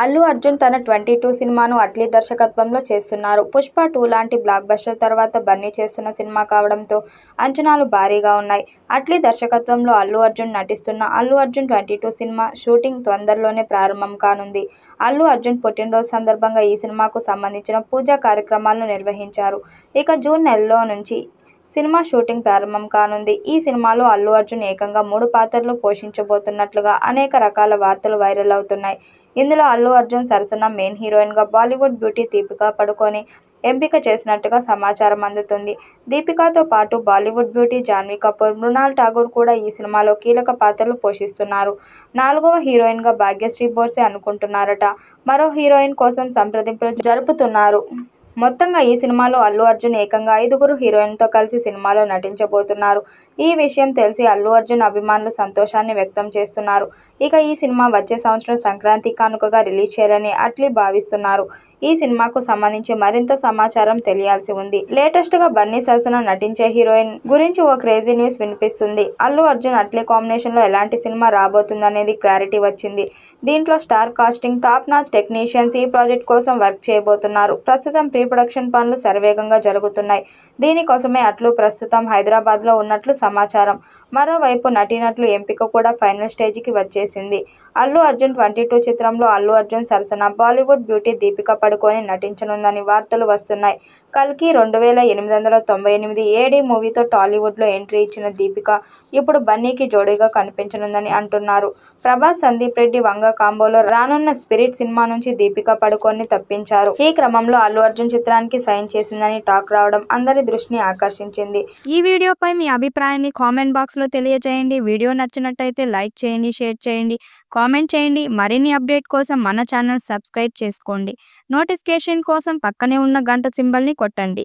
అల్లు అర్జున్ తన 22 సినిమాను అట్లీ దర్శకత్వంలో చేస్తున్నారు. 'పుష్ప 2' లాంటి బ్లాక్ బస్టర్ తర్వాత బన్నీ చేస్తున్న సినిమా కావడంతో అంచనాలు భారీగా ఉన్నాయి. అట్లీ దర్శకత్వంలో అల్లు అర్జున్ నటిస్తున్న 'అల్లు అర్జున్ 22' సినిమా షూటింగ్ తొందరలోనే ప్రారంభం కానుంది. అల్లు అర్జున్ పుట్టినరోజు సందర్భంగా ఈ సినిమాకు సంబంధించిన పూజా కార్యక్రమాలను నిర్వహించారు. ఇక జూన్ నెలలో నుంచి సినిమా షూటింగ్ ప్రారంభం కానుంది. ఈ సినిమాలో అల్లు అర్జున్ ఏకంగా 3 పాత్రలు పోషించబోతున్నట్లుగా అనేక రకాల వార్తలు వైరల్ అవుతున్నాయి. ఇందులో అల్లు అర్జున్ సరసన మెయిన్ హీరోయిన్గా బాలీవుడ్ బ్యూటీ దీపికా పడుకోనె ఎంపిక చేసినట్టుగా సమాచారం అందుతుంది. దీపికాతో పాటు బాలీవుడ్ బ్యూటీ జాన్వీ కపూర్, మృణాల్ ఠాగూర్ కూడా ఈ సినిమాలో కీలక పాత్రలు పోషిస్తున్నారు. 4వ హీరోయిన్గా భాగ్యశ్రీ బోర్సే అనుకుంటున్నారట. మరో హీరోయిన్ కోసం సంప్రదింపులు జరుపుతున్నారు. మొత్తంగా ఈ సినిమాలో అల్లు అర్జున్ ఏకంగా 5గురు హీరోయిన్లతో కలిసి సినిమాలో నటించబోతున్నారు. ఈ విషయం తెలిసి అల్లు అర్జున్ అభిమానులు సంతోషాన్ని వ్యక్తం చేస్తున్నారు. ఇక ఈ సినిమా వచ్చే సంవత్సరం సంక్రాంతి కానుకగా రిలీజ్ చేయాలని అట్లీ భావిస్తున్నారు. ఈ సినిమాకు సంబంధించి మరింత సమాచారం తెలియాల్సి ఉంది. లేటెస్ట్గా బన్నీ సరసన నటించే హీరోయిన్ గురించి ఓ క్రేజీ న్యూస్ వినిపిస్తుంది. అల్లు అర్జున్ అట్లీ కాంబినేషన్లో ఎలాంటి సినిమా రాబోతుందనేది క్లారిటీ వచ్చింది. దీంట్లో star casting, top notch technicians ఈ ప్రాజెక్ట్ కోసం వర్క్ చేయబోతున్నారు. ప్రస్తుతం ప్రీ ప్రొడక్షన్ పనులు శరవేగంగా జరుగుతున్నాయి. దీనికోసమే అట్లూ ప్రస్తుతం హైదరాబాద్లో ఉన్నట్లు సమాచారం. మరోవైపు నటీనటుల ఎంపిక కూడా ఫైనల్ స్టేజికి వచ్చేసింది. అల్లు అర్జున్ 22 చిత్రంలో అల్లు అర్జున్ సరసన బాలీవుడ్ బ్యూటీ దీపికా పడుకోనె నటించనుందని వార్తలు వస్తున్నాయి. కల్కి 2898 ఏడీ మూవీతో టాలీవుడ్లో ఎంట్రీ ఇచ్చిన దీపిక ఇప్పుడు బన్నీకి జోడీగా కనిపించనుందని అంటున్నారు. ప్రభాస్, సందీప్ రెడ్డి, వంగ కాంబోలో రానున్న స్పిరిట్ సినిమా నుంచి దీపికా పడుకోనెని తప్పించారు. ఈ క్రమంలో అల్లు అర్జున్ చిత్రానికి సైన్ చేసిందని టాక్ రావడం అందరి దృష్టిని ఆకర్షించింది. ఈ వీడియోపై మీ అభిప్రాయాన్ని కామెంట్ బాక్స్లో తెలియజేయండి. వీడియో నచ్చినట్టయితే లైక్ చేయండి, షేర్ చేయండి, కామెంట్ చేయండి. మరిన్ని అప్డేట్ కోసం మన ఛానల్ సబ్స్క్రైబ్ చేసుకోండి. నోటిఫికేషన్ కోసం పక్కనే ఉన్న గంట సింబల్ని కొట్టండి.